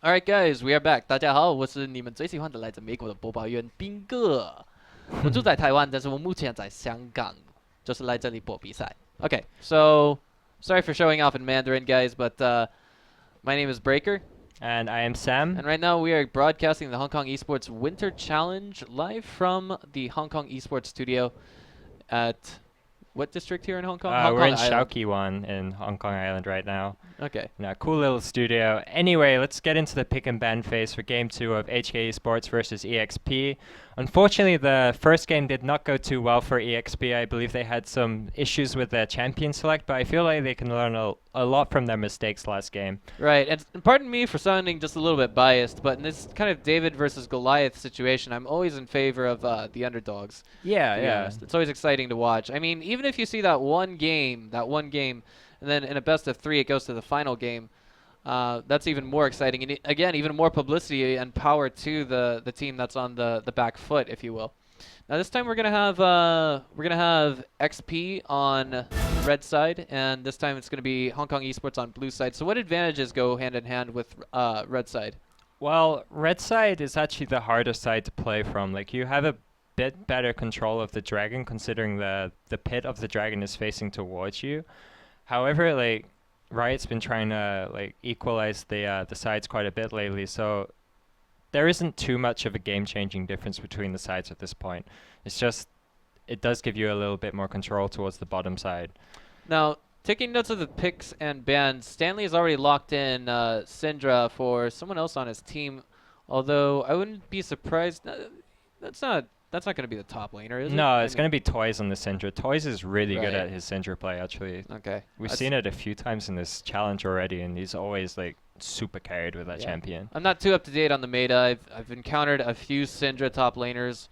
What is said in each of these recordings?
Alright, guys, we are back. 大家好，我是你们最喜欢的来自美国的播报员斌哥。我住在台湾，但是我目前在香港，就是来这里播比赛。Okay, so sorry for showing off in Mandarin, guys, but my name is Breaker. And I am Sam. And right now we are broadcasting the Hong Kong Esports Winter Challenge live from the Hong Kong Esports studio at what district here in Hong Kong? We're in Shao Kei Wan in Hong Kong Island right now. Okay. In a cool little studio. Anyway, let's get into the pick and ban phase for Game 2 of HKESports versus EXP. Unfortunately, the first game did not go too well for EXP. I believe they had some issues with their champion select, but I feel like they can learn a lot from their mistakes last game. Right, and pardon me for sounding just a little bit biased, but in this kind of David versus Goliath situation, I'm always in favor of the underdogs. Yeah. It's always exciting to watch. I mean, even if you see that one game, and then in a best of 3 it goes to the final game, that's even more exciting. And again, even more publicity and power to the team that's on the back foot, if you will. Now this time we're gonna have XP on red side, and this time it's gonna be Hong Kong Esports on blue side. So what advantages go hand in hand with red side? Well, red side is actually the harder side to play from. Like, you have a bit better control of the dragon, considering the pit of the dragon is facing towards you. However, like, Riot's been trying to equalize the sides quite a bit lately, so there isn't too much of a game-changing difference between the sides at this point. It's just, it does give you a little bit more control towards the bottom side. Now, taking notes of the picks and bans, Stanley has already locked in Syndra for someone else on his team, although I wouldn't be surprised. That's not going to be the top laner, is it? No, it's going to be Toys on the Syndra. Toys is really good at his Syndra play, actually. Okay. We've seen it a few times in this challenge already, and he's always super carried with that champion. I'm not too up to date on the meta. I've encountered a few Syndra top laners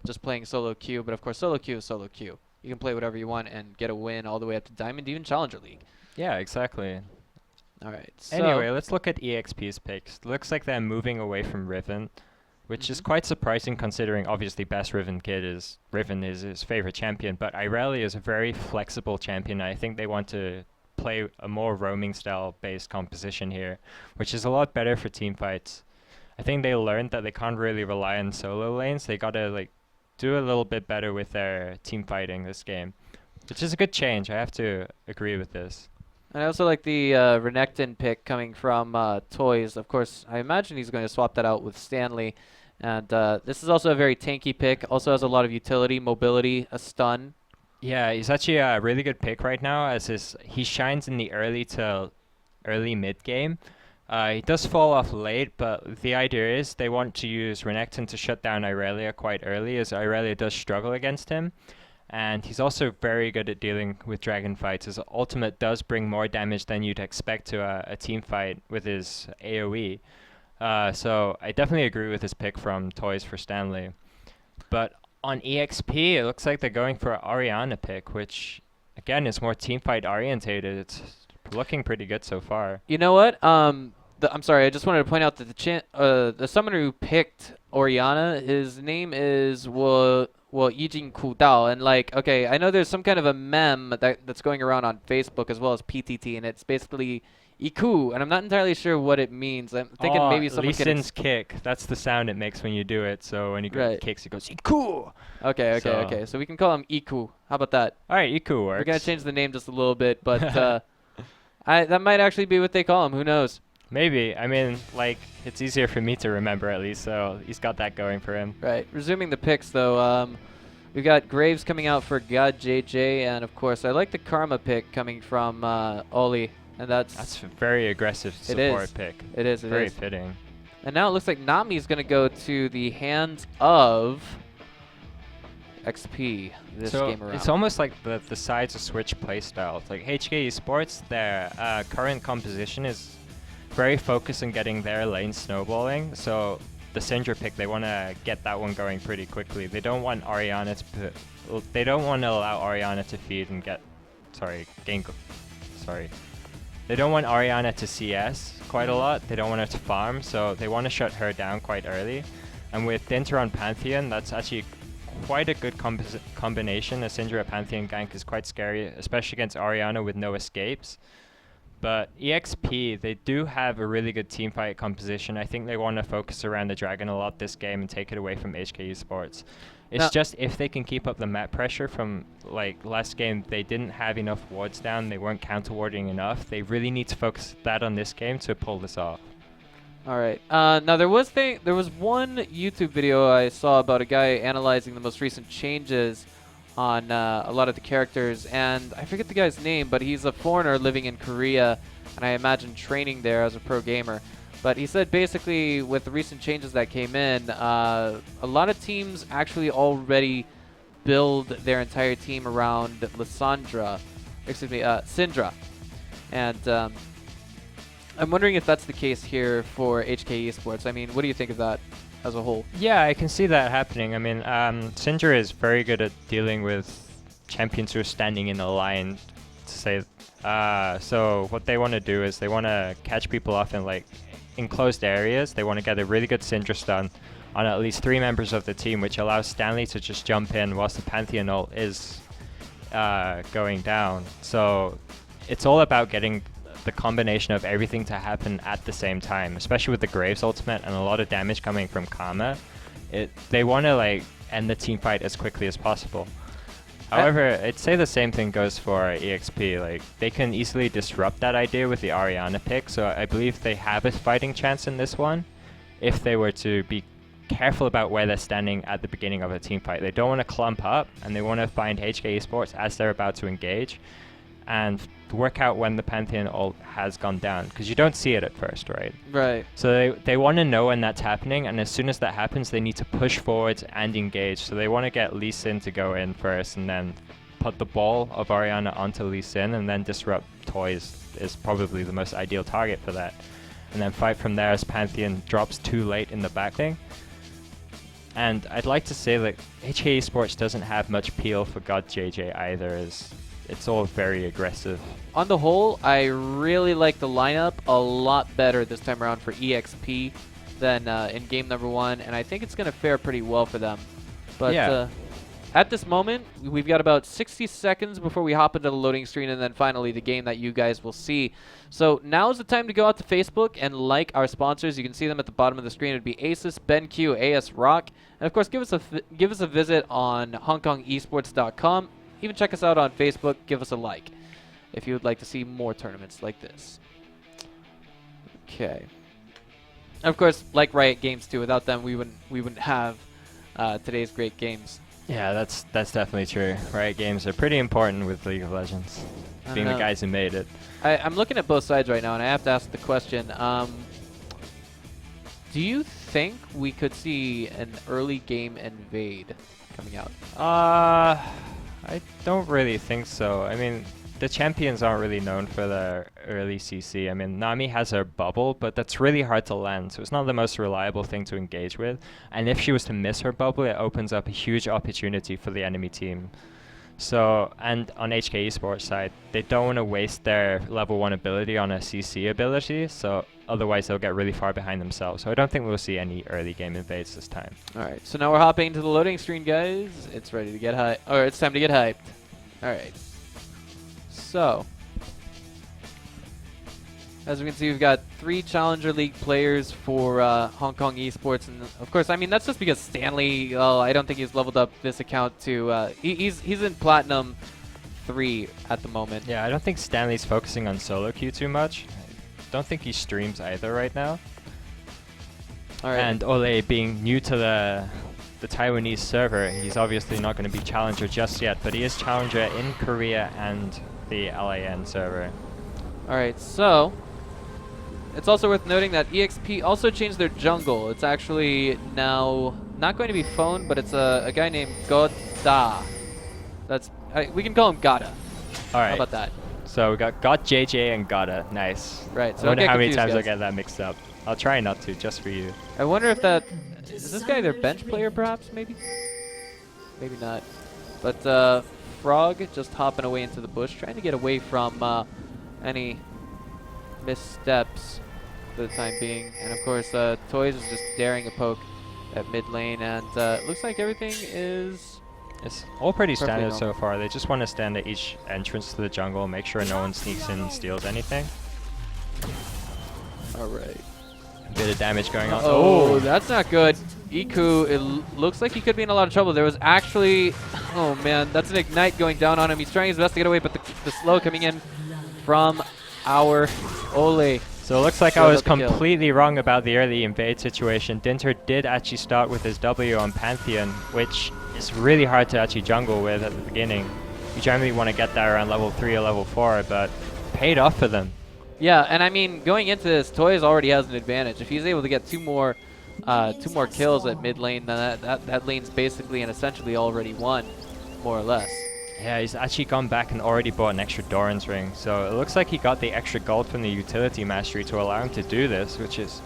just playing solo queue, but of course solo queue is solo queue. You can play whatever you want and get a win all the way up to Diamond, even Challenger League. Yeah, exactly. All right. So anyway, let's look at EXP's picks. Looks like they're moving away from Riven, which is quite surprising considering obviously best Riven is his favorite champion, but Irelia is a very flexible champion. I think they want to play a more roaming style based composition here, which is a lot better for team fights. I think they learned that they can't really rely on solo lanes. They gotta do a little bit better with their team fighting this game, which is a good change. I have to agree with this. And I also like the Renekton pick coming from Toys. Of course, I imagine he's going to swap that out with Stanley. And this is also a very tanky pick. Also has a lot of utility, mobility, a stun. Yeah, he's actually a really good pick right now, as he shines in the early to early mid game. He does fall off late, but the idea is they want to use Renekton to shut down Irelia quite early, as Irelia does struggle against him. And he's also very good at dealing with dragon fights. His ultimate does bring more damage than you'd expect to a team fight with his AoE. So I definitely agree with his pick from Toys for Stanley. But on EXP, it looks like they're going for an Orianna pick, which, again, is more teamfight orientated. It's looking pretty good so far. You know what? I'm sorry, I just wanted to point out that the summoner who picked Orianna, his name is Yijing Kudao. And okay, I know there's some kind of a meme that's going around on Facebook as well as PTT, and it's basically Iku, and I'm not entirely sure what it means. I'm thinking maybe someone Lee Sin's kick. That's the sound it makes when you do it. So when he kicks, it goes Iku. Okay. So we can call him Iku. How about that? All right, Iku works. We're gonna change the name just a little bit, but that might actually be what they call him. Who knows? Maybe. I mean, it's easier for me to remember at least. So he's got that going for him. Right. Resuming the picks though. We've got Graves coming out for God JJ, and of course I like the Karma pick coming from Oli. And that's a very aggressive support pick. It is. Very fitting. And now it looks like Nami's going to go to the hands of XP this game around. It's almost like the sides of switch playstyles. Like HKESports, their current composition is very focused on getting their lane snowballing. So the Syndra pick, they want to get that one going pretty quickly. They don't want Orianna to they don't want to allow Orianna to feed and They don't want Orianna to CS quite a lot. They don't want her to farm, so they want to shut her down quite early. And with Dinter on Pantheon, that's actually quite a good combination. A Syndra Pantheon gank is quite scary, especially against Orianna with no escapes. But EXP, they do have a really good team fight composition. I think they want to focus around the Dragon a lot this game and take it away from HKESports. It's just if they can keep up the map pressure from like last game, they didn't have enough wards down. They weren't counter warding enough. They really need to focus that on this game to pull this off. All right. Now there was one YouTube video I saw about a guy analyzing the most recent changes on a lot of the characters, and I forget the guy's name, but he's a foreigner living in Korea, and I imagine training there as a pro gamer. But he said basically with the recent changes that came in, a lot of teams actually already build their entire team around Syndra. And I'm wondering if that's the case here for HKESports. I mean, what do you think of that as a whole? Yeah, I can see that happening. I mean, Syndra is very good at dealing with champions who are standing in a line, to say. So what they want to do is they want to catch people off in like enclosed areas. They want to get a really good Syndra stun on at least 3 members of the team, which allows Stanley to just jump in whilst the Pantheon ult is going down. So it's all about getting the combination of everything to happen at the same time, especially with the Graves ultimate and a lot of damage coming from Karma. They want to like end the team fight as quickly as possible. However, I'd say the same thing goes for EXP. Like, they can easily disrupt that idea with the Ariana pick, so I believe they have a fighting chance in this one if they were to be careful about where they're standing at the beginning of a team fight. They don't want to clump up, and they want to find HKESports as they're about to engage and work out when the Pantheon ult has gone down, because you don't see it at first, right? Right. So they want to know when that's happening, and as soon as that happens, they need to push forwards and engage. So they want to get Lee Sin to go in first, and then put the ball of Ariana onto Lee Sin, and then disrupt Toys is probably the most ideal target for that. And then fight from there as Pantheon drops too late in the back thing. And I'd like to say that HKESports doesn't have much peel for God JJ either, as it's all very aggressive. On the whole, I really like the lineup a lot better this time around for EXP than in game number 1, and I think it's going to fare pretty well for them. But yeah. At this moment, we've got about 60 seconds before we hop into the loading screen, and then finally the game that you guys will see. So now is the time to go out to Facebook and like our sponsors. You can see them at the bottom of the screen. It would be Asus, BenQ, AS Rock, and of course give us a visit on HongKongEsports.com. Even check us out on Facebook. Give us a like if you would like to see more tournaments like this. Okay. Of course, like Riot Games too. Without them, we wouldn't have today's great games. Yeah, that's definitely true. Riot Games are pretty important with League of Legends, being the guys who made it. I'm looking at both sides right now, and I have to ask the question. Do you think we could see an early game invade coming out? I don't really think so. I mean, the champions aren't really known for their early CC. I mean, Nami has her bubble, but that's really hard to land, so it's not the most reliable thing to engage with. And if she was to miss her bubble, it opens up a huge opportunity for the enemy team. So, and on HKESports side, they don't want to waste their level 1 ability on a CC ability, so otherwise they'll get really far behind themselves. So I don't think we'll see any early game invades this time. Alright, so now we're hopping into the loading screen, guys. It's ready to get hyped. Or it's time to get hyped. Alright. So, as we can see, we've got 3 Challenger League players for Hong Kong Esports, and of course, I mean that's just because Stanley. I don't think he's leveled up this account to. He's in Platinum 3 at the moment. Yeah, I don't think Stanley's focusing on solo queue too much. Don't think he streams either right now. All right. And Ole being new to the Taiwanese server, he's obviously not going to be Challenger just yet, but he is Challenger in Korea and the LAN server. All right, so it's also worth noting that EXP also changed their jungle. It's actually now not going to be Phone, but it's a guy named Goda. We can call him Gada. All right. How about that? So we got JJ and Gada. Nice. Right. So I wonder how many times guys. I get that mixed up. I'll try not to, just for you. I wonder if is this guy their bench player, perhaps? Maybe. Maybe not. But Frog just hopping away into the bush, trying to get away from any missteps for the time being. And of course, Toys is just daring a poke at mid lane, and it looks like everything is. It's all pretty standard normal so far. They just want to stand at each entrance to the jungle, make sure no one sneaks in and steals anything. All right. A bit of damage going on. Oh, that's not good. Iku, looks like he could be in a lot of trouble. There was actually, oh man, that's an ignite going down on him. He's trying his best to get away, but the slow coming in from our Ole. So it looks like I was completely wrong about the early invade situation. Dinter did actually start with his W on Pantheon, which is really hard to actually jungle with at the beginning. You generally want to get that around level 3 or level 4, but paid off for them. Yeah, and I mean, going into this, Toys already has an advantage. If he's able to get two more kills at mid lane, then that lane's basically and essentially already won, more or less. Yeah, he's actually gone back and already bought an extra Doran's ring. So it looks like he got the extra gold from the utility mastery to allow him to do this, which is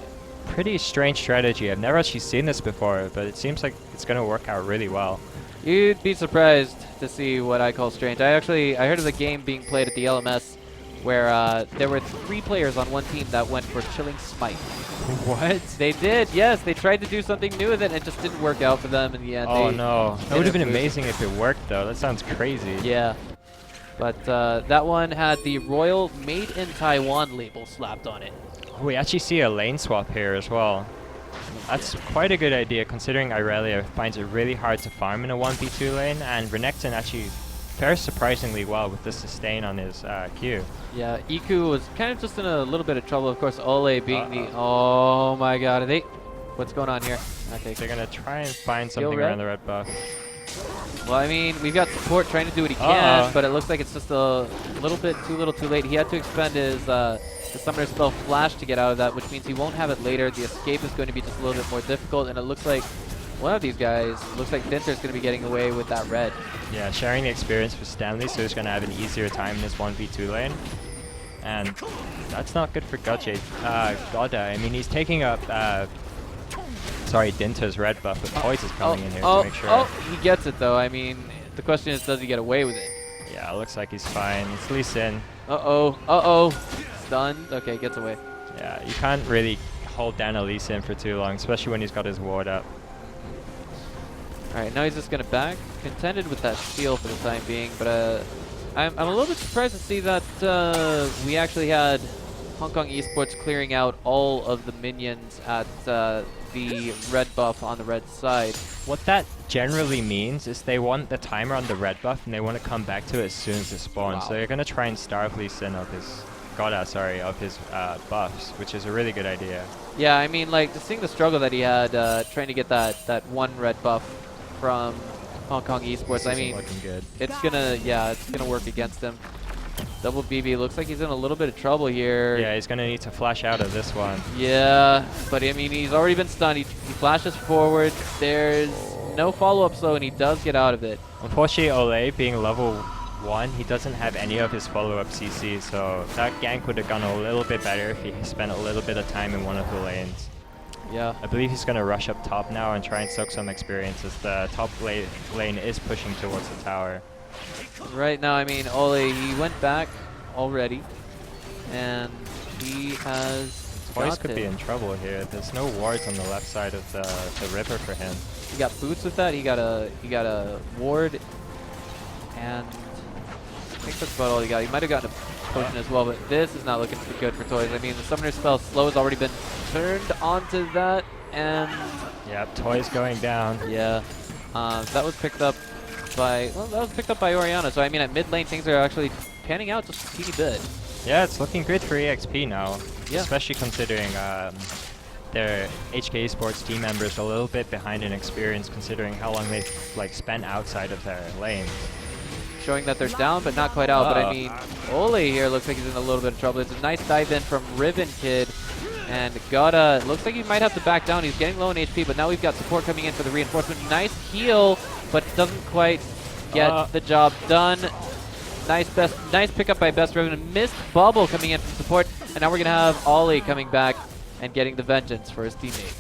pretty strange strategy. I've never actually seen this before, but it seems like it's going to work out really well. You'd be surprised to see what I call strange. I heard of a game being played at the LMS where there were 3 players on one team that went for Chilling Smite. What? They did, yes. They tried to do something new with it, and it just didn't work out for them in the end. Oh no, that would have been amazing if it worked though. That sounds crazy. Yeah, but that one had the Royal Made in Taiwan label slapped on it. We actually see a lane swap here as well. That's quite a good idea considering Irelia finds it really hard to farm in a 1v2 lane, and Renekton actually fares surprisingly well with the sustain on his Q. Yeah, Iku was kind of just in a little bit of trouble. Of course, Ole being the... Oh my god, are they... What's going on here? Okay. They're going to try and find something around the red buff. Well, I mean, we've got support trying to do what he can, but it looks like it's just a little bit too little too late. He had to expend his the summoner spell Flash to get out of that, which means he won't have it later. The escape is going to be just a little bit more difficult, and it looks like one of these guys, looks like Dinter's going to be getting away with that red. Yeah, sharing the experience for Stanley, so he's going to have an easier time in this 1v2 lane. And that's not good for Goda. I mean, he's taking up, Dinter's red buff, but Poise is coming in here to make sure. Oh, he gets it though. I mean, the question is, does he get away with it? Yeah, it looks like he's fine. It's Lee Sin. Stunned. Okay, gets away. Yeah, you can't really hold down a Lee Sin for too long, especially when he's got his ward up. Alright, now he's just going to back. Contended with that steal for the time being, but I'm a little bit surprised to see that we actually had Hong Kong ESports clearing out all of the minions at the red buff on the red side. What that generally means is they want the timer on the red buff and they want to come back to it as soon as it spawns. Wow. So they're going to try and starve Lee Sin of his buffs, which is a really good idea. Yeah, I mean, like, just seeing the struggle that he had trying to get that one red buff from Hong Kong ESports. I mean, good. It's gonna work against him. Double BB looks like he's in a little bit of trouble here. Yeah, he's gonna need to flash out of this one. Yeah, but I mean, he's already been stunned. He flashes forward. There's no follow-up slow, and he does get out of it. Unfortunately, Ole being level 1, he doesn't have any of his follow-up CC, so that gank would have gone a little bit better if he spent a little bit of time in one of the lanes. Yeah. I believe he's going to rush up top now and try and soak some experience as the top lane is pushing towards the tower. Right now, I mean, Ole, he went back already, and he has Toys could be in trouble here. There's no wards on the left side of the river for him. He got boots with that. He got a ward, and I think that's about all he got. He might have gotten a potion as well, but this is not looking good for Toys. I mean, the summoner spell slow has already been turned onto that, and yep, Toys going down. Yeah, that was picked up by Oriana. So I mean, at mid lane things are actually panning out just a teeny bit. Yeah, it's looking good for EXP now, yeah. Especially considering their HKESports team members are a little bit behind in experience, considering how long they've spent outside of their lane. Showing that they're down, but not quite out. But I mean, Ole here looks like he's in a little bit of trouble. It's a nice dive in from Ribbon Kid. And Goda, looks like he might have to back down. He's getting low in HP, but now we've got support coming in for the reinforcement. Nice heal, but doesn't quite get the job done. Nice pickup by Best Ribbon. Missed bubble coming in from support. And now we're going to have Ollie coming back and getting the vengeance for his teammate.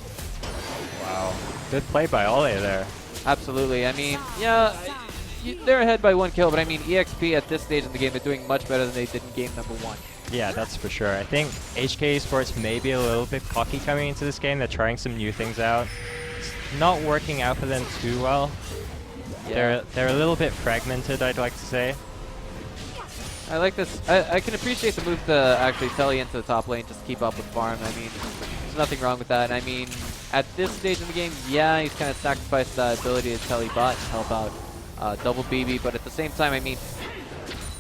Wow. Good play by Ollie there. Absolutely. I mean, yeah, they're ahead by 1 kill, but I mean, EXP at this stage in the game, they're doing much better than they did in game number 1. Yeah, that's for sure. I think HKESports may be a little bit cocky coming into this game. They're trying some new things out. It's not working out for them too well. Yeah. They're a little bit fragmented, I'd like to say. I like this. I can appreciate the move to actually telly into the top lane just to keep up with farm. I mean, there's nothing wrong with that. I mean, at this stage in the game, yeah, he's kind of sacrificed that ability to telly bot and help out double BB, but at the same time, I mean,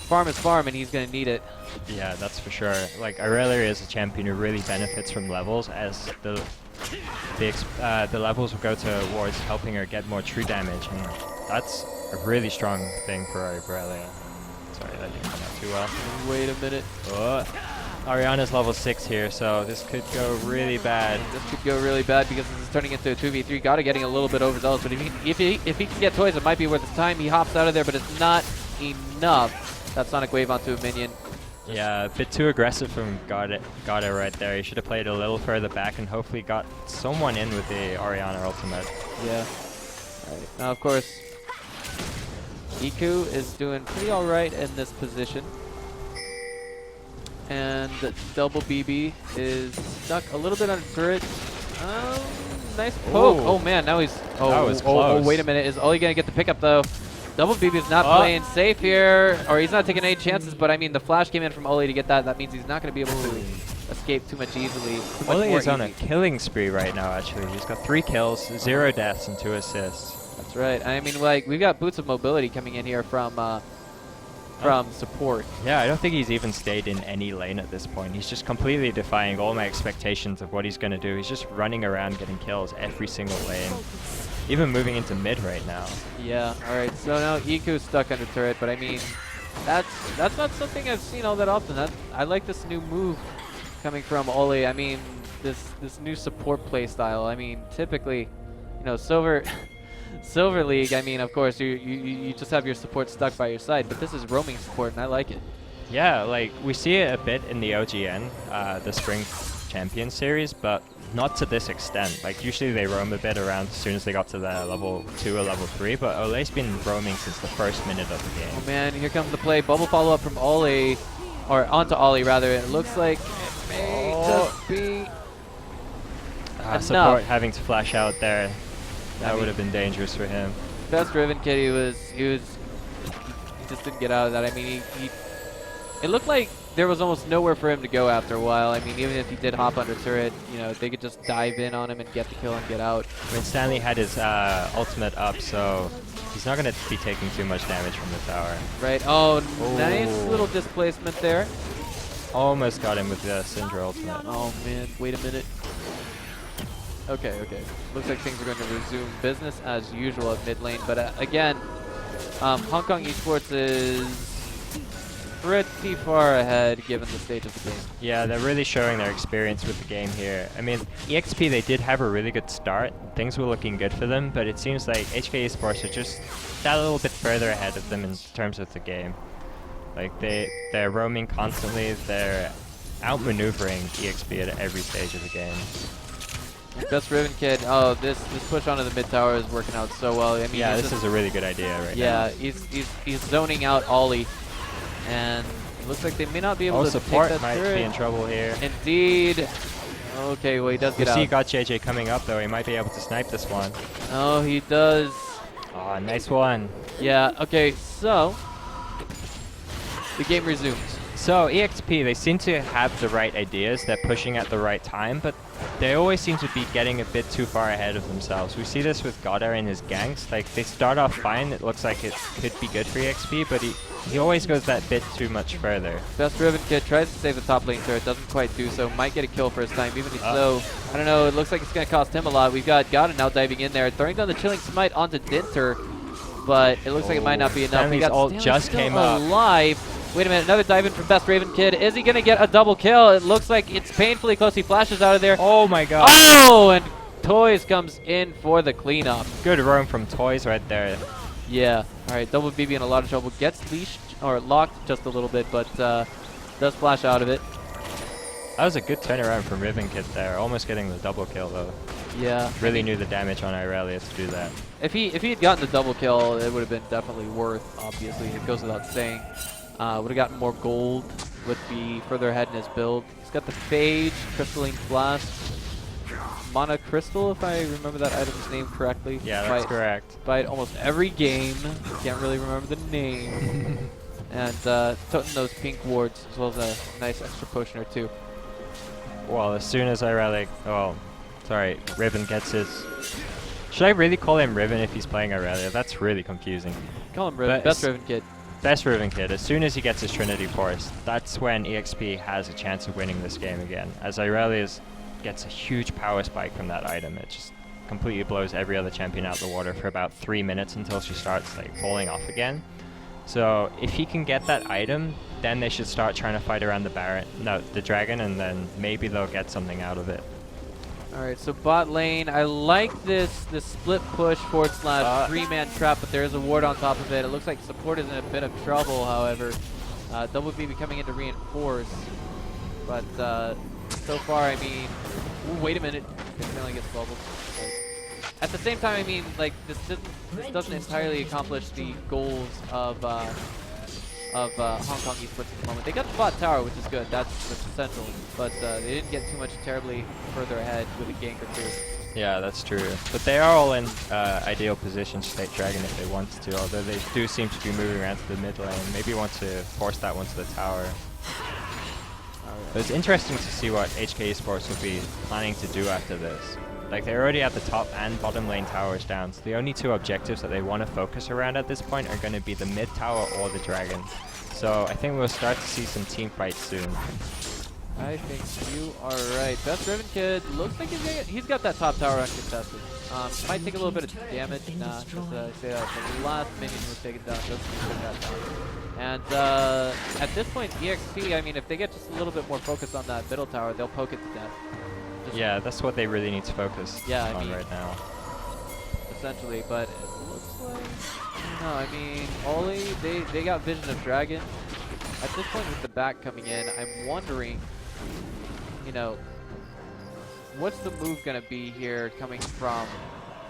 farm is farm and he's going to need it. Yeah, that's for sure. Like, Irelia is a champion who really benefits from levels, as the levels will go towards helping her get more true damage, and that's a really strong thing for Irelia. Sorry, that didn't come out too well. Wait a minute. Oh. Ariana's level 6 here, so this could go really bad. This could go really bad because this is turning into a 2v3. Gotta getting a little bit overzealous, but if he can get toys, it might be worth his time. He hops out of there, but it's not enough. That Sonic Wave onto a minion. Yeah, a bit too aggressive from Gada right there. He should have played a little further back and hopefully got someone in with the Ariana ultimate. Yeah. All right. Now, of course, Iku is doing pretty alright in this position. And double BB is stuck a little bit on the turret. Nice poke. Oh man, now he's. That was close. Wait a minute. Is Oli gonna get the pickup though? Double BB is not playing safe here, or he's not taking any chances. But I mean, the flash came in from Oli to get that. That means he's not gonna be able to escape too much easily. Oli is on a killing spree right now. Actually, he's got 3 kills, 0 deaths, and 2 assists. That's right. I mean, like we've got boots of mobility coming in here from support. Yeah, I don't think he's even stayed in any lane at this point. He's just completely defying all my expectations of what he's going to do. He's just running around getting kills every single lane. Even moving into mid right now. Yeah, alright, so now Iku's stuck under turret, but I mean, that's not something I've seen all that often. I like this new move coming from Oli. I mean, this new support play style. I mean, typically, you know, Silver League, I mean, of course, you just have your support stuck by your side, but this is roaming support, and I like it. Yeah, like, we see it a bit in the OGN, the Spring Champion Series, but not to this extent. Like, usually they roam a bit around as soon as they got to the level 2 or level 3, but Ole's been roaming since the first minute of the game. Oh man, here comes the play. Bubble follow-up from Oli, or onto Oli, rather. It looks like it may just be support having to flash out there. That would have been dangerous for him. Best Riven Kid, he just didn't get out of that. I mean, it looked like there was almost nowhere for him to go after a while. I mean, even if he did hop under turret, you know, they could just dive in on him and get the kill and get out. I mean, Stanley had his ultimate up, so he's not going to be taking too much damage from the tower. Right. Oh, nice little displacement there. Almost got him with the Syndra ultimate. Oh man, wait a minute. Okay. Looks like things are going to resume business as usual at mid lane, but again, Hong Kong ESports is pretty far ahead given the stage of the game. Yeah, they're really showing their experience with the game here. I mean, EXP, they did have a really good start. Things were looking good for them, but it seems like HKESports are just that little bit further ahead of them in terms of the game. Like, they're roaming constantly. They're outmaneuvering EXP at every stage of the game. Best Riven Kid. Oh, this push onto the mid tower is working out so well. I mean, yeah, this is a really good idea right now. Yeah, he's zoning out Oli, and it looks like they may not be able to support take that might turret. be in trouble here. Indeed. Okay, well he does get out. You see, he got JJ coming up though. He might be able to snipe this one. Oh, he does. Oh, nice one. Yeah. Okay, so the game resumes. So EXP, they seem to have the right ideas. They're pushing at the right time, but they always seem to be getting a bit too far ahead of themselves. We see this with Goddard and his ganks. Like, they start off fine. It looks like it could be good for EXP, but he always goes that bit too much further. Best Riven Kid tries to save the top lane turret, doesn't quite do so. Might get a kill first time, even though, I don't know, it looks like it's going to cost him a lot. We've got Goddard now diving in there, throwing down the Chilling Smite onto Dinter, but it looks like it might not be enough. Stanley's ult just came up. Alive. Wait a minute, another dive in from Best Raven Kid. Is he going to get a double kill? It looks like it's painfully close. He flashes out of there. Oh my god. Oh, and Toys comes in for the cleanup. Good roam from Toys right there. Yeah. All right, double BB in a lot of trouble. Gets leashed, or locked just a little bit, but does flash out of it. That was a good turnaround from Riven Kid there. Almost getting the double kill though. Yeah. Really knew the damage on Irelia to do that. If he had gotten the double kill, it would have been definitely worth, obviously. It goes without saying. Would have gotten more gold with the further ahead in his build. He's got the Phage, Crystalline Blast, Mana Crystal, if I remember that item's name correctly. Yeah, that's correct. Fight almost every game. Can't really remember the name. and toting those pink wards as well as a nice extra potion or two. Well, as soon as Irelia, oh, sorry, Riven gets his. Should I really call him Riven if he's playing Irelia? That's really confusing. Call him Riven, best Riven kid. Best Riven kid. As soon as he gets his Trinity Force, that's when EXP has a chance of winning this game again. As Irelia gets a huge power spike from that item, it just completely blows every other champion out the water for about 3 minutes until she starts like falling off again. So if he can get that item, then they should start trying to fight around the dragon, and then maybe they'll get something out of it. Alright, so bot lane, I like this split push / three-man trap, but there is a ward on top of it. It looks like support is in a bit of trouble, however. Double BB coming in to reinforce. But so far, I mean, ooh, wait a minute. It finally gets bubbled. At the same time, I mean, like, this doesn't entirely accomplish the goals of Hong Kong ESports at the moment. They got the bot tower, which is good. That's essential. But they didn't get too much terribly further ahead with a gank or two. Yeah, that's true. But they are all in ideal positions to take Dragon if they want to, although they do seem to be moving around to the mid lane. Maybe want to force that one to the tower. But it's interesting to see what HKESports will be planning to do after this. Like, they're already at the top and bottom lane towers down, so the only two objectives that they want to focus around at this point are going to be the mid tower or the dragon. So I think we'll start to see some team fights soon. I think you are right. Best Riven kid looks like he's got that top tower uncontested. Might take a little bit of damage. Nah, just say that the last minion was taken down. Doesn't take that down. And at this point, EXP, I mean, if they get just a little bit more focus on that middle tower, they'll poke it to death. Yeah, that's what they really need to focus on right now. Essentially, but it looks like... No, I mean, Oli, they got Vision of Dragon. At this point with the back coming in, I'm wondering, you know, what's the move going to be here coming from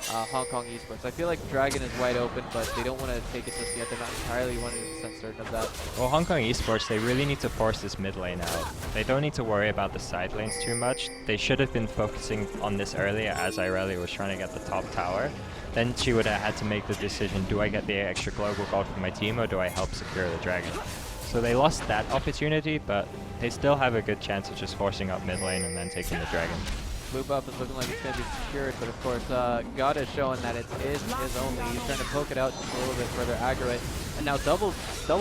Hong Kong ESports? I feel like Dragon is wide open, but they don't want to take it just yet. They're not entirely 100% certain of that. Well, Hong Kong ESports, they really need to force this mid lane out. They don't need to worry about the side lanes too much. They should have been focusing on this earlier as Irelia was trying to get the top tower. Then she would have had to make the decision, do I get the extra global gold for my team or do I help secure the dragon? So they lost that opportunity, but they still have a good chance of just forcing up mid lane and then taking the dragon. Blue buff is looking like it's going to be secured, but of course, God is showing that it is his only. He's trying to poke it out just a little bit further, aggro it. And now double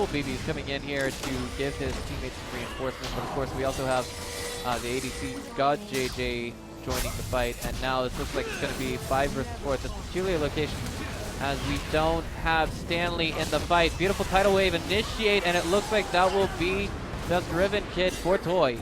BB is coming in here to give his teammates some reinforcement, but of course we also have the ADC God JJ joining the fight, and now this looks like it's going to be 5 versus 4 at this peculiar location, as we don't have Stanley in the fight. Beautiful tidal wave initiate, and it looks like that will be the Riven kid for Toys.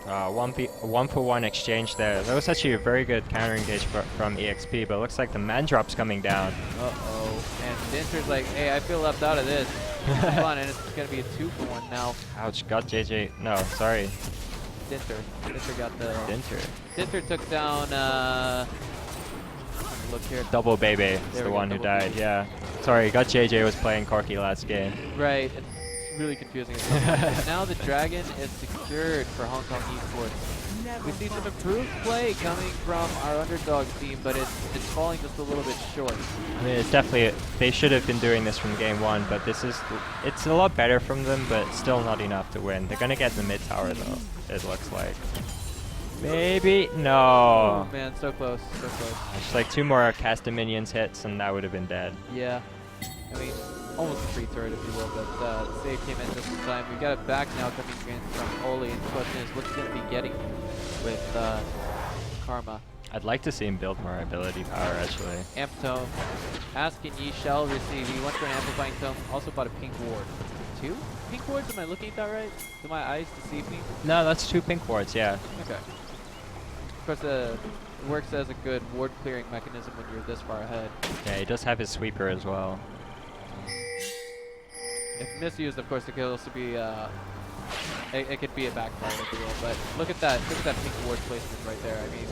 1-for-1 exchange there. That was actually a very good counter engage from EXP, but it looks like the man drop's coming down. Uh-oh. And Dinter's like, hey, I feel left out of this. Come on, and it's going to be a 2-for-1 now. Ouch, got JJ. No, sorry. Dinter got the... Dinter took down, look here. Double Baby is the one who died, yeah. Sorry, got JJ was playing Corky last game. Right. It's really confusing. And now the dragon is secured for Hong Kong ESports. We see some improved play coming from our underdog team, but it's falling just a little bit short. I mean, it's definitely, they should have been doing this from game 1, but it's a lot better from them, but still not enough to win. They're gonna get the mid tower though, it looks like. Maybe, no. Oh man, so close, so close. Just like 2 more caster minions hits and that would have been dead. Yeah, I mean, almost a free turret if you will, but the save came in just in time. We've got it back now coming in from Oli, and the question is what's going to be getting with Karma. I'd like to see him build more ability power actually. Amp Tome, asking ye shall receive. He went for an amplifying tome, also bought a pink ward. 2 pink wards, am I looking at that right? Do my eyes deceive me? No, that's 2 pink wards, yeah. Okay. Of course, it works as a good ward clearing mechanism when you're this far ahead. Yeah, he does have his sweeper as well. If misused, of course, it could also be it could be a backfire, if you will. But look at that pink ward placement right there. I mean,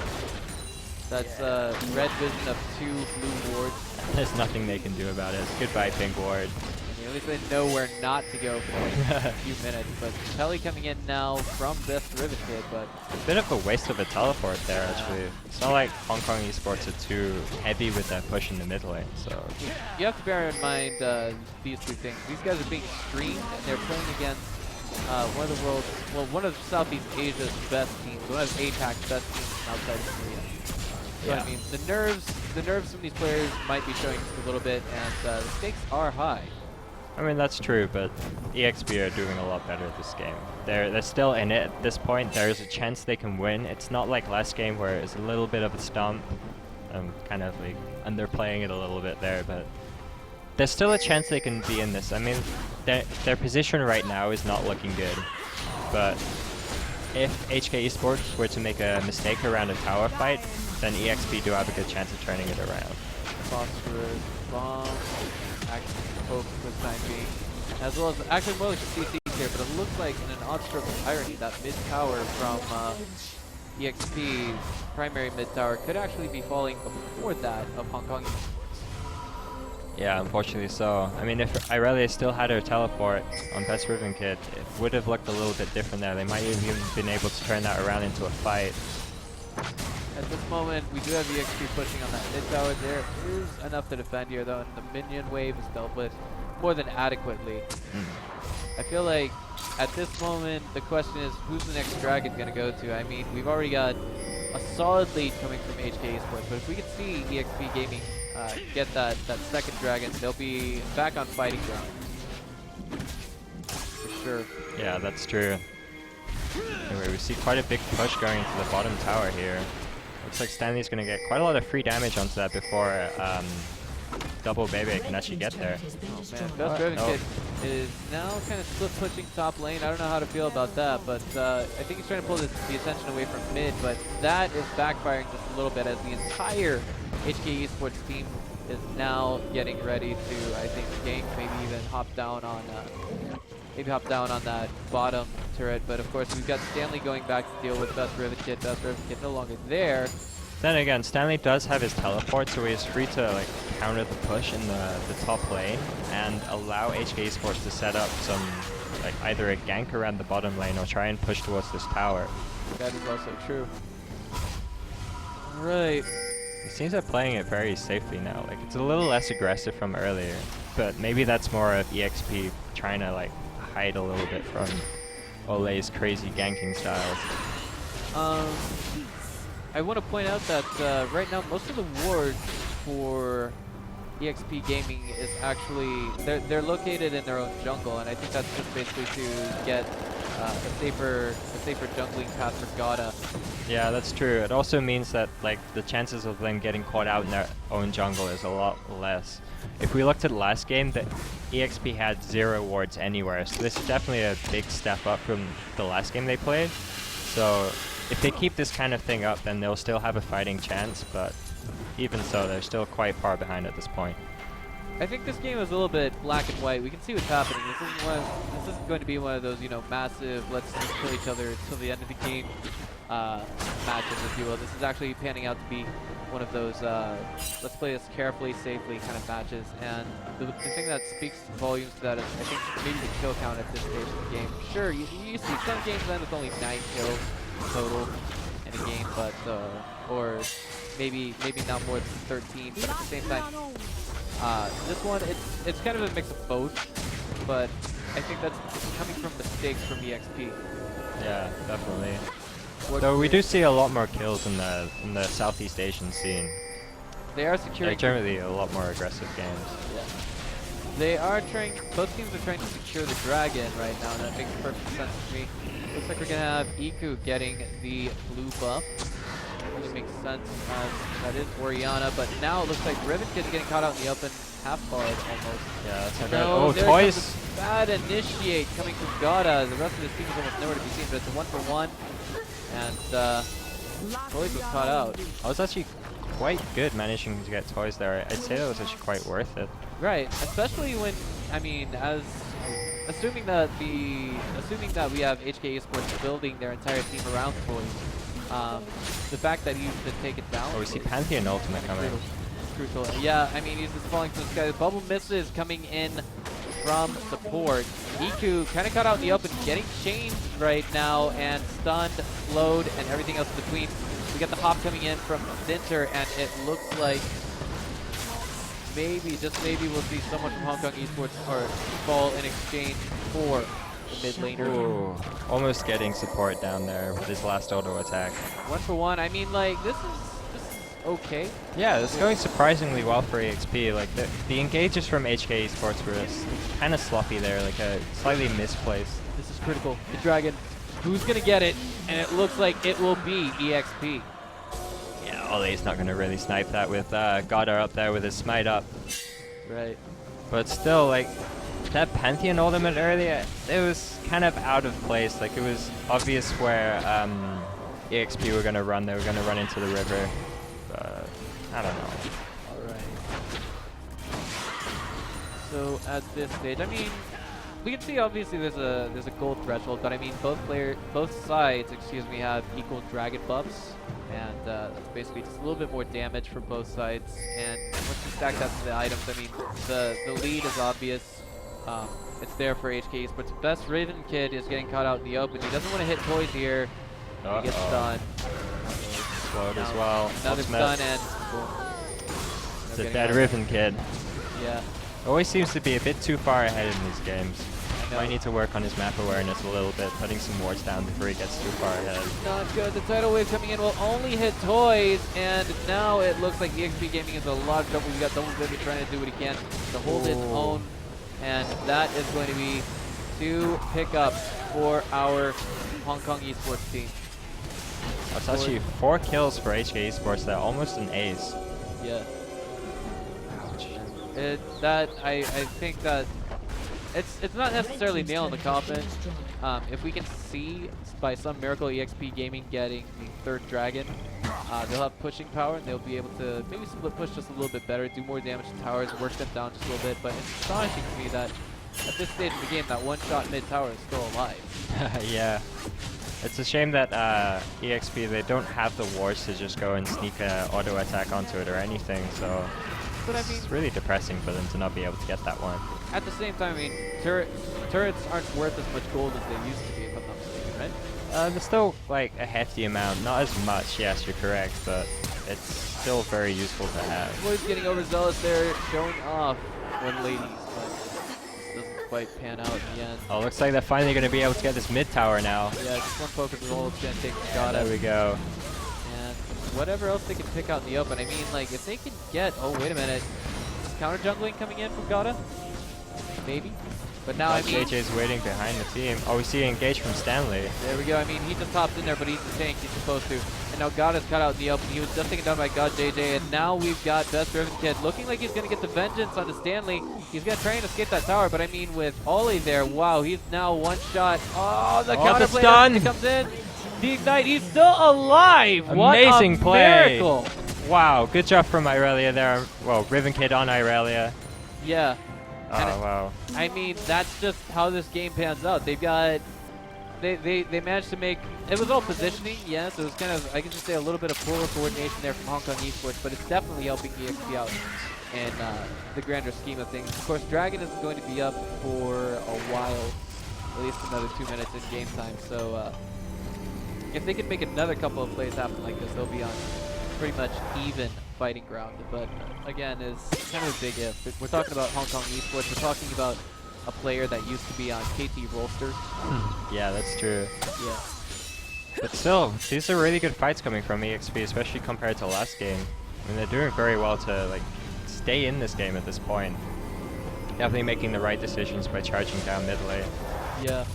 that's red vision of 2 blue wards. There's nothing they can do about it. Goodbye, pink ward. I mean, At least they know where not to go for the next few minutes. But Pelly coming in now from Best Rivet Kid, but A bit of a waste of a teleport there, actually. It's not like Hong Kong esports are too heavy with that push in the mid lane, so... You have to bear in mind these two things. These guys are being streamed, and they're playing against one of the world's, well, one of Southeast Asia's best teams, one of APAC's best teams outside of Korea. So Yeah. I mean, the nerves from these players might be showing just a little bit, and the stakes are high. I mean, that's true, but EXP are doing a lot better this game. They're still in it at this point. There's a chance they can win. It's not like last game where it's a little bit of a stump. Kind of like underplaying it a little bit there, but there's still a chance they can be in this. I mean, their position right now is not looking good, but if HKESports were to make a mistake around a tower fight, then EXP do have a good chance of turning it around. Phosphorus bomb, actually poke for the time being, as well as actually more like a CC here, but it looks like in an odd stroke of irony that mid tower from EXP's primary mid tower could actually be falling before that of Hong Kong esports. Yeah, unfortunately so. I mean, if Irelia still had her teleport on Best Riven Kid, it would have looked a little bit different there. They might have even been able to turn that around into a fight. At this moment, we do have EXP pushing on that mid tower. There is enough to defend here, though, and the minion wave is dealt with more than adequately. I feel like at this moment, the question is, who's the next dragon going to go to? I mean, we've already got a solid lead coming from HKESports, but if we could see EXP Gaming get that second dragon, they'll be back on fighting ground. For sure. Yeah, that's true. Anyway, we see quite a big push going into the bottom tower here. Looks like Stanley's going to get quite a lot of free damage onto that before Double Bebe can actually get there. Oh man, Best Riven Kid is now kind of split pushing top lane. I don't know how to feel about that, but I think he's trying to pull the attention away from mid, but that is backfiring just a little bit as the entire HKESports team is now getting ready to, I think, gank, maybe even hop down on that bottom turret. But of course, we've got Stanley going back to deal with Best Rivet Kid. Best Rivet Kid no longer there. Then again, Stanley does have his teleport, so he's free to like counter the push in the top lane and allow HKESports to set up some, like either a gank around the bottom lane or try and push towards this tower. That is also true. Right. It seems they're playing it very safely now. Like it's a little less aggressive from earlier, but maybe that's more of EXP trying to like hide a little bit from Ole's crazy ganking styles. I want to point out that right now most of the wards for EXP Gaming is actually they're located in their own jungle, and I think that's just basically to get a safer jungling path for Gata. Yeah, that's true. It also means that like the chances of them getting caught out in their own jungle is a lot less. If we looked at last game, the EXP had 0 wards anywhere, so this is definitely a big step up from the last game they played. So if they keep this kind of thing up, then they'll still have a fighting chance, but even so, they're still quite far behind at this point. I think this game is a little bit black and white. We can see what's happening. This isn't going to be one of those, you know, massive let's just kill each other until the end of the game matches, if you will. This is actually panning out to be one of those let's play this carefully, safely kind of matches. And the thing that speaks volumes to that is, I think, maybe the kill count at this stage of the game. Sure, you see some games end with only 9 kills total in a game, but or maybe not more than 13. But at the same time, this one it's kind of a mix of both. But I think that's coming from mistakes from EXP. Yeah, definitely. Though we do see a lot more kills in the Southeast Asian scene. They are securing. Like generally a lot more aggressive games. Yeah. They are trying. Both teams are trying to secure the dragon right now. That makes perfect sense to me. Looks like we're gonna have Iku getting the blue buff. Really makes sense. That is Oriana, but now it looks like Riven Kid's getting caught out in the open half guard almost. Yeah, that's like no, oh, Toys! Bad initiate coming from Gata. The rest of his team is almost nowhere to be seen, but it's a 1-for-1. And Toys was caught out. I was actually quite good managing to get Toys there. I'd say that was actually quite worth it. Right, especially when, I mean, assuming that we have HKESports building their entire team around Toys, the fact that he used to take it down. Oh, we see Pantheon ultimate coming. Crucial. Yeah, I mean, he's just falling to the sky. The bubble misses coming in from support. Iku kind of got out in the open, getting chained right now, and stunned, slowed, and everything else in between. We got the hop coming in from Center, and it looks like maybe, just maybe, we'll see someone from Hong Kong Esports or fall in exchange for the mid laner. Ooh, almost getting support down there with his last auto attack. 1 for 1. I mean, like, this is okay. Yeah, it's going surprisingly well for EXP. Like the engages from HKESports were kind of sloppy there, like a slightly misplaced. This is critical. The Dragon, who's gonna get it? And it looks like it will be EXP. Yeah, Ole's not going to really snipe that with Goddard up there with his smite up. Right. But still, like, that Pantheon ultimate earlier, it was kind of out of place. Like, it was obvious where EXP were going to run. They were going to run into the river. But I don't know. Alright. So, at this stage, I mean, we can see obviously there's a gold threshold, but I mean both sides, excuse me, have equal dragon buffs, and that's basically just a little bit more damage for both sides. And once you stack that to the items, I mean the lead is obvious. It's there for HKESports. But the best Raven kid is getting caught out in the open. He doesn't want to hit toys here. He gets stunned. Slowed as well. Another stun and boom. It's a dead Riven kid. Yeah. Always seems to be a bit too far ahead in these games. Might need to work on his map awareness a little bit, putting some wards down before he gets too far ahead. Not good. The tidal wave coming in will only hit toys, and now it looks like EXP Gaming is in a lot of trouble. We got Double Baby trying to do what he can to hold his own, and that is going to be 2 pickups for our Hong Kong Esports team. That's actually 4 kills for HKESports there, almost an ace. Yeah. Ouch. I think that it's not necessarily nail in the coffin. If we can see by some miracle EXP Gaming getting the 3rd dragon, they'll have pushing power and they'll be able to maybe split push just a little bit better, do more damage to towers, work them down just a little bit. But it's astonishing to me that at this stage of the game, that one-shot mid tower is still alive. Yeah. It's a shame that EXP, they don't have the wards to just go and sneak an auto attack onto it or anything, so but I mean, it's really depressing for them to not be able to get that one. At the same time, I mean, turrets aren't worth as much gold as they used to be, if I'm not mistaken, right? There's still like a hefty amount, not as much, yes, you're correct, but it's still very useful to have. Boy's getting overzealous there, showing off one ladies, but doesn't quite pan out in the end. Oh, looks like they're finally going to be able to get this mid tower now. Yeah, just one focus is all it's going to take the shot There we go. And whatever else they can pick out in the open, I mean, like, if they can get, oh, wait a minute, counter jungling coming in from Gata? Maybe. But now, I mean, JJ's waiting behind the team. Oh, we see engage from Stanley. There we go. I mean, he just hopped in there, but he's the tank he's supposed to. And now Gata's cut out in the open. He was just taken down by God JJ, and now we've got Best Riven Kid looking like he's going to get the vengeance onto Stanley. He's going to try and escape that tower, but I mean, with Ollie there, wow, he's now one shot. Oh, the counter play comes in. The Ignite, he's still alive. Amazing what a play. Miracle. Wow, good job from Irelia there. Well, Riven Kid on Irelia. Yeah. Oh, wow. I mean, that's just how this game pans out. They've got, they managed to make, it was all positioning, yes. It was kind of, I can just say a little bit of poor coordination there from Hong Kong Esports, but it's definitely helping EXP out in the grander scheme of things. Of course, Dragon is going to be up for a while, at least another 2 minutes in game time. So if they can make another couple of plays happen like this, they'll be on pretty much even fighting ground. But again, it's kind of a big if. We're talking about Hong Kong Esports. We're talking about a player that used to be on KT Rolster. Yeah, that's true. Yeah. But still, these are really good fights coming from EXP, especially compared to last game. I mean, they're doing very well to like stay in this game at this point. Definitely making the right decisions by charging down mid lane. Yeah.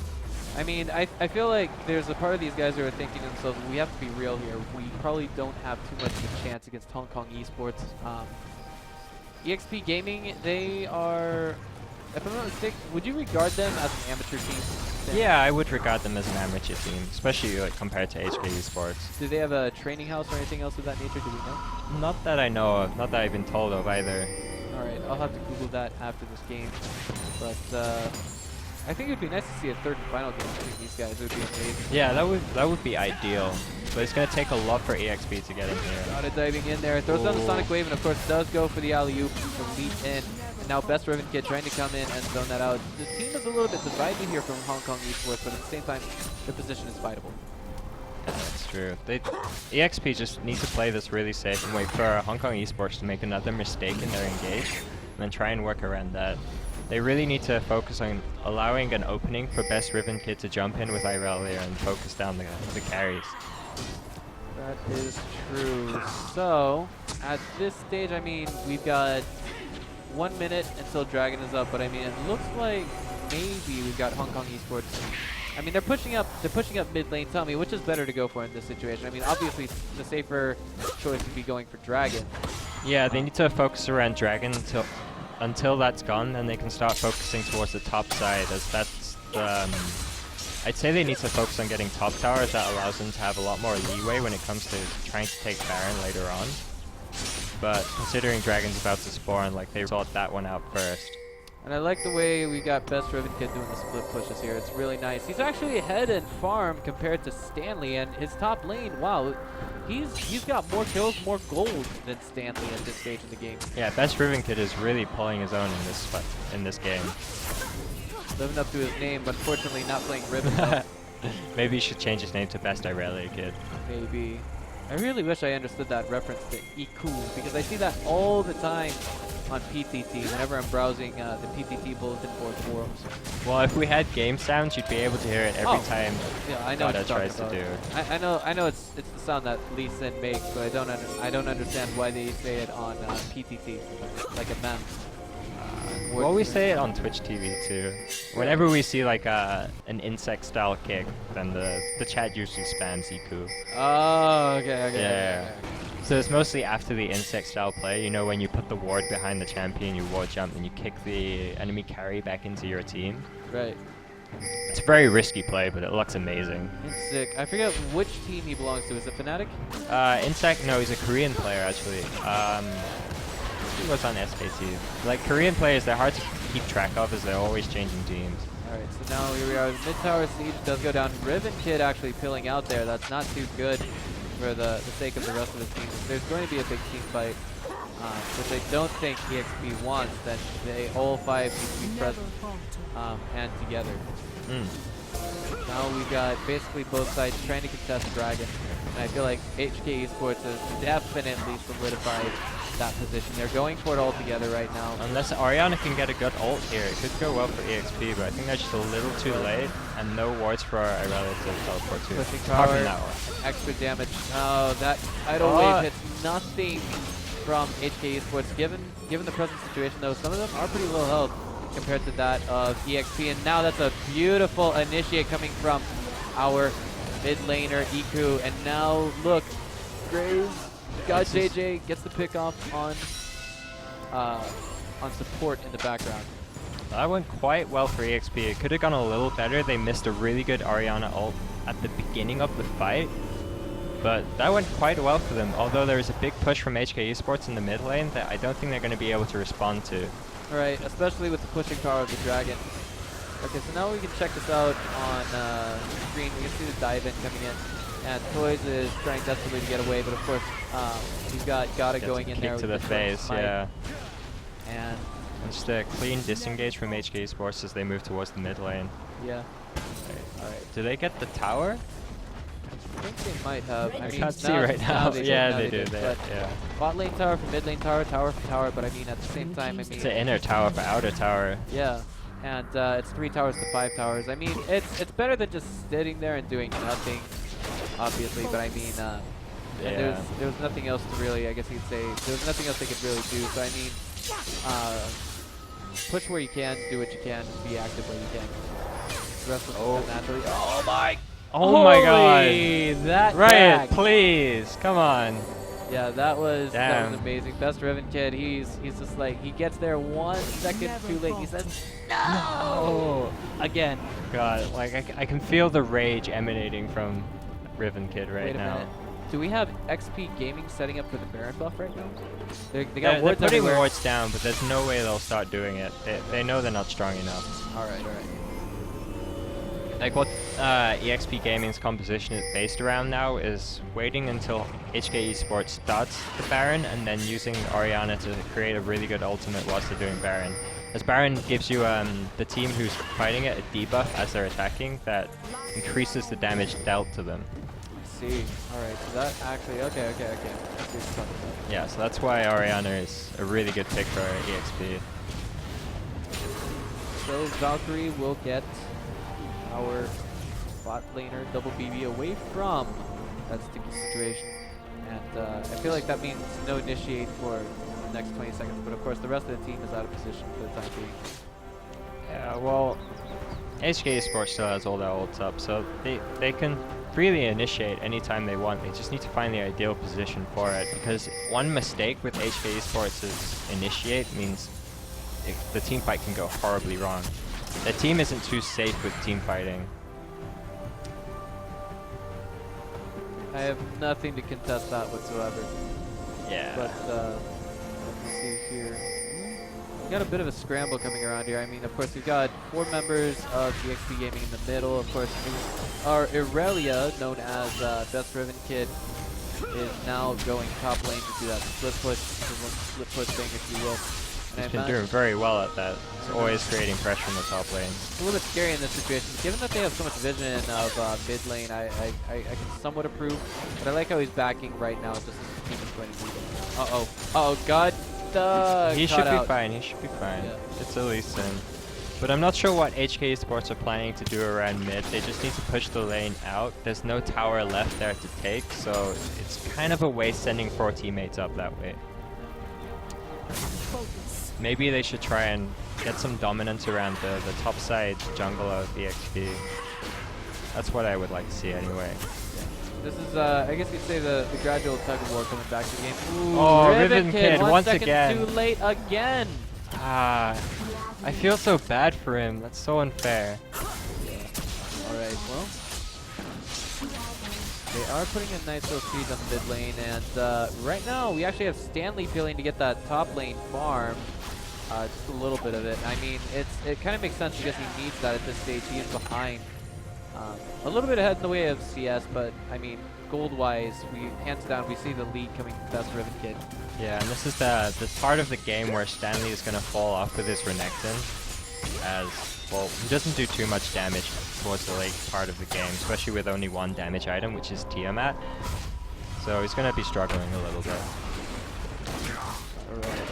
I mean, I feel like there's a part of these guys who are thinking to themselves, we have to be real here. We probably don't have too much of a chance against Hong Kong Esports. EXP Gaming, they are, if I'm not mistaken, would you regard them as an amateur team? Yeah, I would regard them as an amateur team, especially like, compared to HKESports. Do they have a training house or anything else of that nature? Do we know? Not that I know of, not that I've been told of either. Alright, I'll have to Google that after this game. But I think it would be nice to see a 3rd and final game between these guys. It would be amazing. Yeah, that would be ideal. But it's going to take a lot for EXP to get in here. Gata diving in there. Throws down the Sonic Wave and, of course, does go for the alley-oop to lead in. And now Best Ribbon Kid trying to come in and zone that out. The team is a little bit divided here from Hong Kong ESports, but at the same time, their position is fightable. That's true. EXP just need to play this really safe and wait for Hong Kong ESports to make another mistake in their engage, and then try and work around that. They really need to focus on allowing an opening for Best Ribbon Kid to jump in with Irelia and focus down the carries. That is true. So, at this stage, I mean, we've got 1 minute until Dragon is up, but I mean, it looks like maybe we've got Hong Kong ESports. I mean, they're pushing up mid lane. Tell me, which is better to go for in this situation? I mean, obviously, the safer choice would be going for Dragon. Yeah, they need to focus around Dragon until that's gone, then they can start focusing towards the top side, as that's the... I'd say they need to focus on getting top towers. That allows them to have a lot more leeway when it comes to trying to take Baron later on. But considering Dragon's about to spawn, like, they sort that one out first. And I like the way we got Best Ribbon Kid doing the split pushes here. It's really nice. He's actually ahead in farm compared to Stanley, and his top lane, wow, he's got more kills, more gold than Stanley at this stage in the game. Yeah, Best Ribbon Kid is really pulling his own in this game. Living up to his name, but unfortunately not playing Ribbon. Maybe he should change his name to Best Irelia Kid. Maybe. I really wish I understood that reference to Iku, because I see that all the time on PTT whenever I'm browsing the PTT bulletin board forums. Well, if we had game sounds, you'd be able to hear it every time yeah, I know Dada tries to do. I know it's the sound that Lee Sin makes, but I don't understand why they say it on PTT like a mem. Well, we say it on Twitch TV too. Whenever we see like an insect style kick, then the chat usually spams Iku. Oh, okay. Yeah. So it's mostly after the insect style play, you know, when you put the ward behind the champion, you ward jump, and you kick the enemy carry back into your team. Right. It's a very risky play, but it looks amazing. It's sick. I forget which team he belongs to. Is it Fnatic? Insect, no, he's a Korean player actually. He was on SKT. Like, Korean players, they're hard to keep track of as they're always changing teams. Alright, so now here we are. The mid-tower siege does go down. Ribbon Kid actually pilling out there. That's not too good for the sake of the rest of the team. If there's going to be a big team fight, which I don't think EXP wants, then they all five need to be present and together. Now we've got basically both sides trying to contest Dragon. And I feel like HKESports has definitely solidified that position. They're going for it all together right now. Unless Oriana can get a good ult here, it could go well for EXP, but I think they're just a little too late, and no wards for Irelia to teleport to. Pushing power, extra damage. Oh, that idle wave hits nothing from HKESports. Given the present situation though, some of them are pretty low health compared to that of EXP, and now that's a beautiful initiate coming from our mid laner Iku, and now look, Graves got JJ, gets the pick off on support in the background. That went quite well for EXP. It could have gone a little better. They missed a really good Oriana ult at the beginning of the fight, but that went quite well for them, although there is a big push from HKESports in the mid lane that I don't think they're going to be able to respond to. Right, especially with the pushing power of the Dragon. Okay, so now we can check this out on screen. We can see the dive in coming in. And Toys is trying desperately to get away, but of course, he's got Gata going in there to the face, yeah. And just a clean disengage from HKESports as they move towards the mid lane. Yeah. Alright. Do they get the tower? I think they might have. I mean, can't see right now. Yeah, they do. Yeah. Bot lane tower for mid lane tower, tower for tower, but I mean, at the same time, I mean... It's an inner tower for outer tower. Yeah. And it's 3 towers to 5 towers. I mean, it's better than just sitting there and doing nothing, obviously, but I mean, yeah. There was nothing else to really, I guess you could say, there was nothing else they could really do. So I mean, push where you can, do what you can, be active where you can. The rest of them naturally. Oh my! Oh my god! That Riot, please, come on. Yeah, that was amazing. Best Ribbon Kid, he's just like, he gets there 1 second too late. He says, no! Again. God, like I can feel the rage emanating from Ribbon Kid right now. Minute. Do we have XP Gaming setting up for the Baron buff right now? They got they're wards putting everywhere. wards down, but there's no way they'll start doing it. They know they're not strong enough. Alright. Like what EXP Gaming's composition is based around now is waiting until HKESports starts the Baron and then using Orianna to create a really good ultimate whilst they're doing Baron. As Baron gives you the team who's fighting it a debuff as they're attacking that increases the damage dealt to them. I see. Alright, so that actually, okay. I see what you're talking about. Yeah, so that's why Orianna is a really good pick for EXP. So Valkyrie will get our bot laner double BB away from that sticky situation. And I feel like that means no initiate for the next 20 seconds, but of course the rest of the team is out of position for the time being. Yeah, well, HKESports still has all their ults up, so they can freely initiate anytime they want. They just need to find the ideal position for it, because one mistake with HKESports' initiate means the team fight can go horribly wrong. The team isn't too safe with team fighting. I have nothing to contest that whatsoever. Yeah. But let's see here. We got a bit of a scramble coming around here. I mean, of course, we've got 4 members of EXP Gaming in the middle. Of course, our Irelia, known as Best Riven Kid, is now going top lane to do that split push thing, if you will. And He's been doing very well at that. He's always creating pressure in the top lane. It's a little bit scary in this situation. Given that they have so much vision of mid lane, I can somewhat approve. But I like how he's backing right now, just as the team is going to do it. Oh, God. He should be fine. He should be fine. Yeah. It's a Lee Sin. But I'm not sure what HKESports are planning to do around mid. They just need to push the lane out. There's no tower left there to take, so it's kind of a waste sending 4 teammates up that way. Maybe they should try and get some dominance around the top side jungle of EXP. That's what I would like to see anyway. This is, I guess you'd say the gradual tug of war coming back to the game. Ooh, oh, Riven Kid, 1 once second again. too late again. Ah, I feel so bad for him. That's so unfair. Alright, well. They are putting a nice little siege on the mid lane, and right now we actually have Stanley feeling to get that top lane farm. Just a little bit of it. I mean, it kind of makes sense because he needs that at this stage. He is behind. A little bit ahead in the way of CS, but I mean, gold-wise, hands down, we see the lead coming to Best Riven Kid. Yeah, and this is the part of the game where Stanley is going to fall off with his Renekton, as, well, he doesn't do too much damage towards the late part of the game, especially with only 1 damage item, which is Tiamat. So he's going to be struggling a little bit. Alright.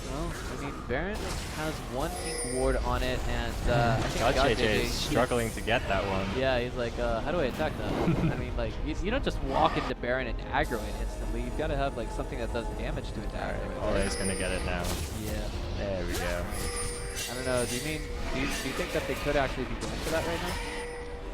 Well, I mean, Baron has 1 pink ward on it, and I think JJ is struggling to get that one. Yeah, he's like, how do I attack that? I mean, like, you don't just walk into Baron and aggro it instantly. You've got to have like something that does damage to it. Alright, Ole's gonna get it now. Yeah. There we go. I don't know. Do you think that they could actually be going for that right now?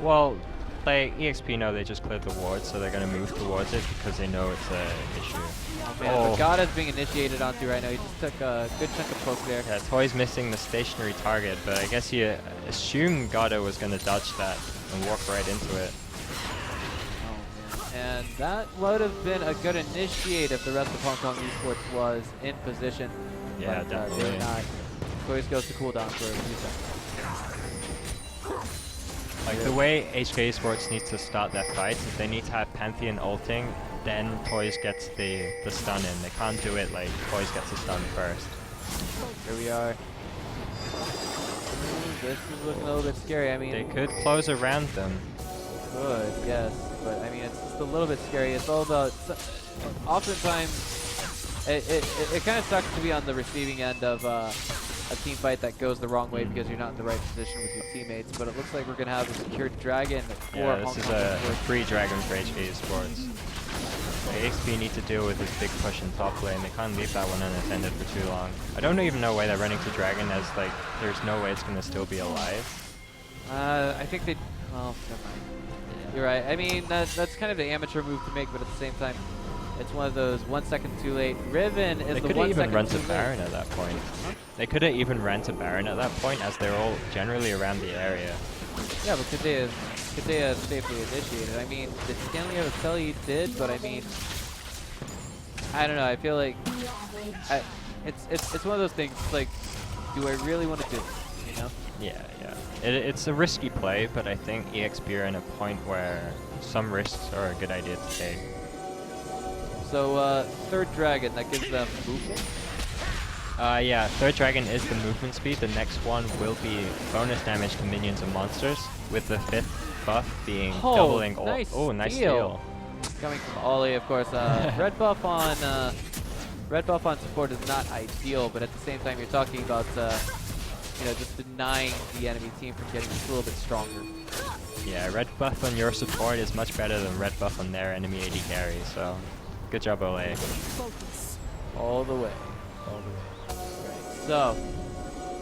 Well, like EXP know they just cleared the ward, so they're gonna move towards it because they know it's an issue. Oh man, but God is being initiated onto right now. He just took a good chunk of poke there. Yeah, Toy's missing the stationary target, but I guess he assumed Gado was gonna dodge that and walk right into it. Oh man, and that would have been a good initiate if the rest of Hong Kong Esports was in position. Yeah, but, definitely. they're not. Toys goes to cooldown for a few seconds. Like the way HKESports needs to start their fights is they need to have Pantheon ulting, then Toys gets the stun in. They can't do it like Toys gets the stun first. Here we are. Ooh, this is looking a little bit scary. I mean, they could close around them. Could, yes, but I mean it's just a little bit scary. It's all about. Oftentimes, it kind of sucks to be on the receiving end of a team fight that goes the wrong way because you're not in the right position with your teammates. But it looks like we're gonna have a secured dragon for Yeah, Hong this is Kong a Esports. free dragon for HKESports. The EXP need to deal with this big push in top lane. They can't leave that one unattended for too long. I don't even know why they're running to dragon, as like there's no way it's gonna still be alive. I think they. Oh, never mind. Yeah. You're right. I mean that's kind of the amateur move to make, but at the same time, it's one of those 1 second too late. Riven is They the could 1 have even second run too to late. Baron at that point. Huh? They could have even ran to Baron at that point, as they're all generally around the area. Yeah, but could they have safely initiated? I mean, did Stanley ever tell you he did? But I mean, I don't know. I feel like it's one of those things. Like, do I really want to do it? You know? Yeah, yeah. It's a risky play, but I think EXP are in a point where some risks are a good idea to take. So third dragon, that gives them movement. Yeah, third dragon is the movement speed. The next one will be bonus damage to minions and monsters, with the fifth buff being doubling all. Nice nice steal. steal. Coming from Ollie, of course. Red buff on support is not ideal, but at the same time, you're talking about just denying the enemy team from getting just a little bit stronger. Yeah, red buff on your support is much better than red buff on their enemy AD carry. So, good job, Ole. All the way. All the way. Right. So.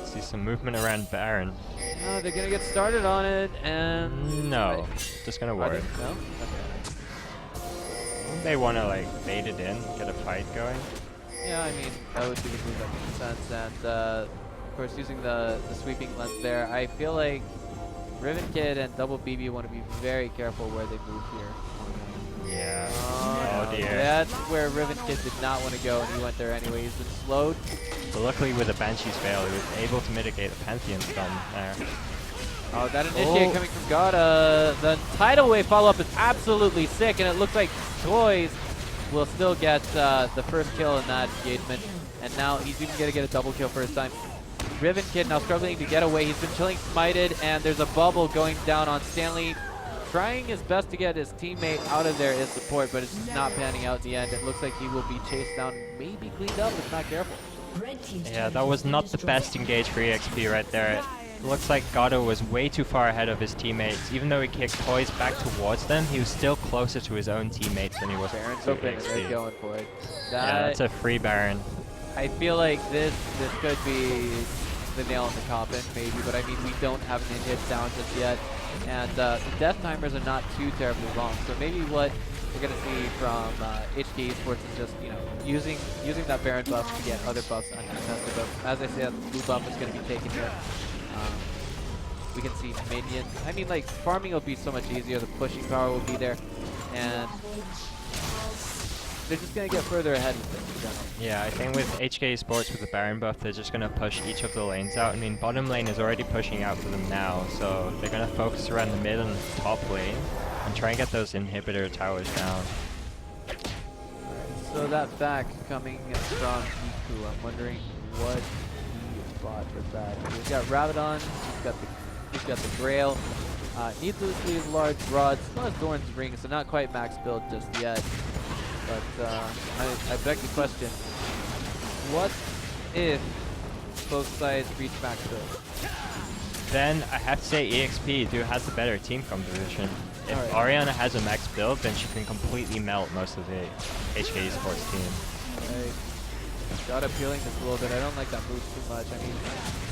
See some movement around Baron. They're gonna get started on it, and no, just gonna ward. No? Okay. They wanna like bait it in, get a fight going. Yeah, I mean that would be the move that makes sense, and of course using the sweeping lens there, I feel like Riven Kid and Double BB want to be very careful where they move here. Yeah. Oh dear. That's where Riven Kid did not want to go, and he went there anyway. He's been slowed. But luckily with the Banshee's Veil, he was able to mitigate the Pantheon stun there. Oh, that initiate coming from Gata. The tidal wave follow-up is absolutely sick, and it looks like Toys will still get the first kill in that engagement. And now he's even going to get a double kill first time. Riven Kid now struggling to get away. He's been chilling smited, and there's a bubble going down on Stanley. Trying his best to get his teammate out of there is support, but it's just not panning out in the end. It looks like he will be chased down, maybe cleaned up if not careful. Yeah, that was not the best engage for EXP right there. It looks like Gato was way too far ahead of his teammates. Even though he kicked Toys back towards them, he was still closer to his own teammates than he was Baron's to open, and they're EXP. going for it. Yeah, that's a free Baron. I feel like this could be the nail in the coffin, maybe, but I mean, we don't have an in-hit down just yet. And the death timers are not too terribly long, so maybe what we're going to see from HKESports is just, using that Baron buff to get other buffs uncontested. But as I said, the blue buff is going to be taken here. We can see minions. I mean, like, farming will be so much easier. The pushing power will be there. And they're just going to get further ahead with it in general. Yeah, I think with HKESports with the Baron buff, they're just going to push each of the lanes out. I mean, bottom lane is already pushing out for them now, so they're going to focus around the mid and top lane and try and get those inhibitor towers down. So that back coming from Iku, I'm wondering what he bought with that. He's got Rabadon, he's got the Grail, needlessly large rods, still has Doran's Ring, so not quite max build just yet. But I beg the question, what if both sides reach max build? Then I have to say EXP has the better team composition. If Ariana has a max build, then she can completely melt most of the HKESports team. Right. Got appealing this a little bit. I don't like that move too much. I mean,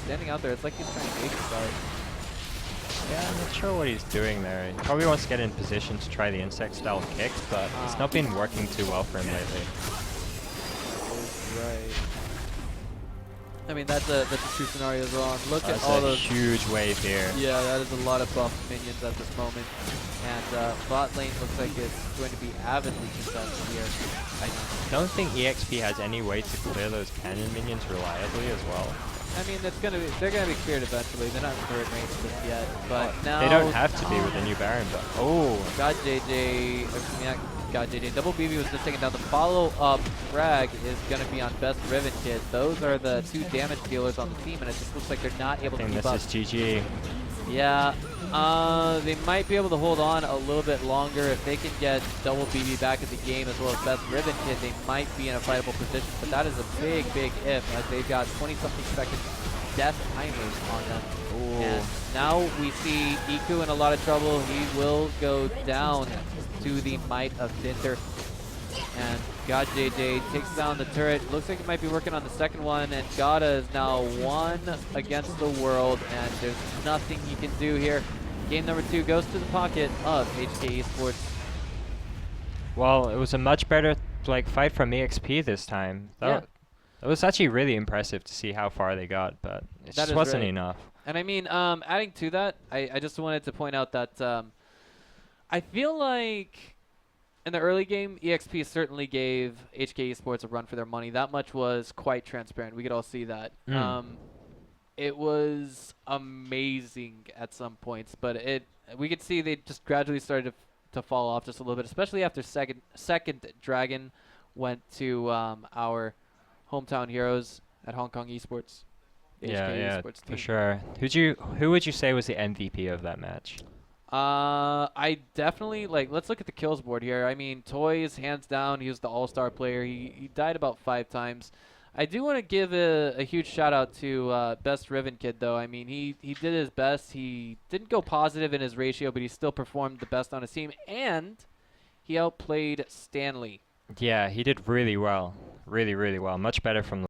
standing out there, it's like he's trying to make it start. Yeah, I'm not sure what he's doing there. He probably wants to get in position to try the insect style kicks, but it's not been working too well for him lately. Right. I mean, that's a true scenario as well. And look at all those huge wave here. Yeah, that is a lot of buff minions at this moment. And bot lane looks like it's going to be avidly contested here. I don't think EXP has any way to clear those cannon minions reliably as well. I mean, they're gonna be cleared eventually. They're not in third range just yet, but now they don't have to be with the new Baron. But God JJ, God JJ. Double BB was just taking down. The follow-up frag is gonna be on best Riven Kid. Those are the two damage dealers on the team, and it just looks like they're not able to keep up. This is GG. Yeah, they might be able to hold on a little bit longer if they can get Double BB back in the game as well as best Riven Kid. They might be in a fightable position, but that is a big if, as they've got 20-something seconds death timers on them. Ooh. And now we see Iku in a lot of trouble. He will go down to the might of Dinter. And God JJ takes down the turret. Looks like he might be working on the second one, and Gata is now one against the world, and there's nothing he can do here. Game number 2 goes to the pocket of HKESports. Well, it was a much better fight from EXP this time. It was actually really impressive to see how far they got, but it just wasn't enough. And I mean, adding to that, I just wanted to point out that I feel like in the early game, EXP certainly gave HKESports a run for their money. That much was quite transparent. We could all see that. it was amazing at some points, but we could see they just gradually started to fall off just a little bit, especially after second Dragon went to our hometown heroes at Hong Kong ESports. Yeah, Esports for team. sure. Who would you say was the MVP of that match? I definitely let's look at the kills board here. I mean, Toy is hands down. He was the all-star player. He died about 5 times. I do want to give a huge shout out to Best Riven Kid though. I mean, he did his best. He didn't go positive in his ratio, but he still performed the best on his team, and he outplayed Stanley. Yeah, he did really well. Really, really well. Much better from